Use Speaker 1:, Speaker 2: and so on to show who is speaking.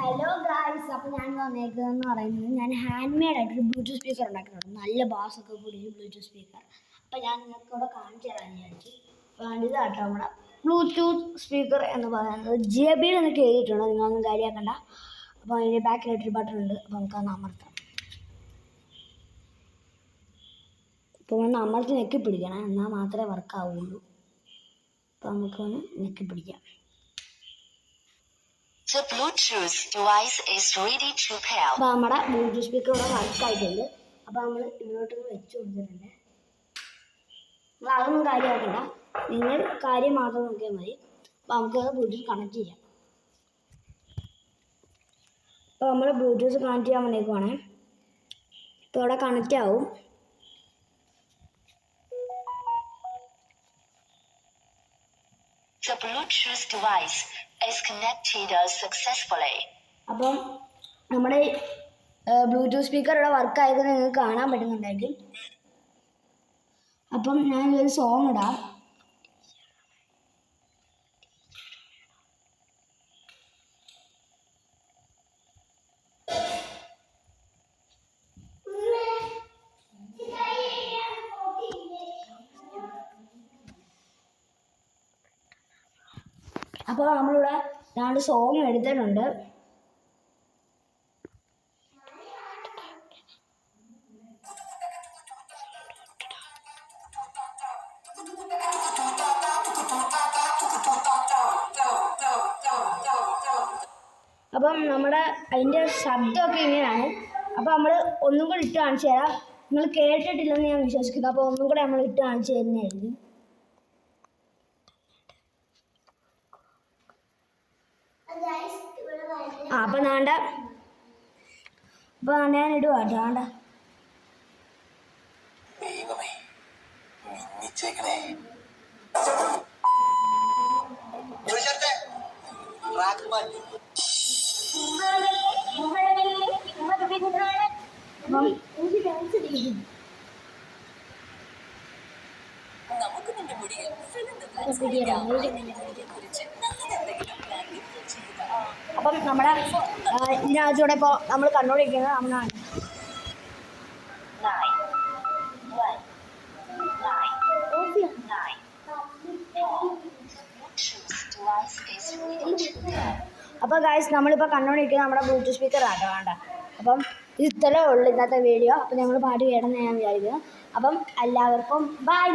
Speaker 1: Hello guys, അപ്പോൾ ഞാൻ വന്നേക്കുന്നതെന്ന് പറയുന്നത് ഞാൻ ഹാൻഡ് മെയ്ഡ് ആയിട്ടൊരു ബ്ലൂടൂത്ത് സ്പീക്കർ ഉണ്ടാക്കിയിട്ടുണ്ട്. നല്ല ബാസൊക്കെ കൂടി ബ്ലൂടൂത്ത് സ്പീക്കർ. അപ്പോൾ ഞാൻ നിങ്ങൾക്ക് ഇവിടെ കാണിച്ചു തരാൻ വിചാരിച്ചു. അപ്പോൾ ഇതാട്ടോ നമ്മുടെ ബ്ലൂടൂത്ത് സ്പീക്കർ എന്ന് പറയുന്നത് JBL എന്നൊക്കെ എഴുതിയിട്ടുണ്ട്. നിങ്ങളൊന്നും കാര്യമാക്കണ്ട. അപ്പോൾ അതിൻ്റെ ബാക്കിലായിട്ടൊരു ബട്ടൺ ഉണ്ട്. അപ്പോൾ നമുക്കത് അമർത്താം. അപ്പോൾ ഒന്ന് അമർത്തി ഞെക്കി പിടിക്കണം, എന്നാൽ മാത്രമേ വർക്ക് ആവുള്ളൂ. അപ്പോൾ നമുക്കൊന്ന് ഞെക്കി പിടിക്കാം.
Speaker 2: The Bluetooth device is ready to pair.
Speaker 1: അപ്പോൾ നമ്മുടെ ബ്ലൂടൂത്ത് സ്പീക്കർ ഇവിടെ വർക്കായിട്ടുണ്ട്. അപ്പോൾ നമ്മൾ ഇതിലോട്ടൊന്ന് വെച്ച് കൊടുത്തിട്ടുണ്ട്. നമ്മൾ അതൊന്നും കാര്യമാക്കണ്ട, നിങ്ങൾ കാര്യം മാത്രം നോക്കിയാൽ മതി. അപ്പോൾ നമുക്കത് ബ്ലൂടൂത്ത് കണക്ട് ചെയ്യാം. അപ്പോൾ നമ്മൾ ബ്ലൂടൂത്ത് കണക്ട് ചെയ്യാൻ വേണ്ടിയേക്കുവാണേ. ഇപ്പോൾ ഇവിടെ കണക്റ്റ് ആവും.
Speaker 2: The Bluetooth device is connected successfully.
Speaker 1: അപ്പം നമ്മുടെ ബ്ലൂടൂത്ത് സ്പീക്കർ ഇവിടെ വർക്കായത് നിങ്ങൾക്ക് കാണാൻ പറ്റുന്നുണ്ടായിരിക്കും. അപ്പം ഞാനൊരു സോങ് ഇടാം. അപ്പോൾ നമ്മളിവിടെ രണ്ട് സോങ് എടുത്തിട്ടുണ്ട്. അപ്പം നമ്മുടെ അതിൻ്റെ ശബ്ദമൊക്കെ ഇങ്ങനെയാണ്. അപ്പോൾ നമ്മൾ ഒന്നും കൂടി ഇട്ട് കാണിച്ചു തരാം. നിങ്ങൾ കേട്ടിട്ടില്ലെന്ന് ഞാൻ വിശ്വസിക്കുന്നു. അപ്പോൾ ഒന്നും കൂടെ നമ്മൾ ഇട്ട് കാണിച്ചു തരുന്നതായിരിക്കും. അപ്പം വേണ്ട, അപ്പോൾ ഞാൻ ഇടുക കേട്ടോ. വേണ്ട അപ്പം നമ്മുടെ ഇതിനകത്തൂടെ ഇപ്പോൾ നമ്മൾ കണ്ടുകൊണ്ടിരിക്കുന്നത് നമ്മളാണ്. അപ്പോൾ ഗായ്സ്, നമ്മളിപ്പോൾ കണ്ടുകൊണ്ടിരിക്കുന്നത് നമ്മുടെ ബ്ലൂടൂത്ത് സ്പീക്കർ ആട്ടോ. വേണ്ട, അപ്പം ഇത് ഇത്രയേ ഉള്ളൂ ഇന്നത്തെ വീഡിയോ. അപ്പോൾ ഞങ്ങൾ പാട്ട് കേട്ടെന്ന് ഞാൻ വിചാരിക്കുന്നു. അപ്പം എല്ലാവർക്കും ബൈ.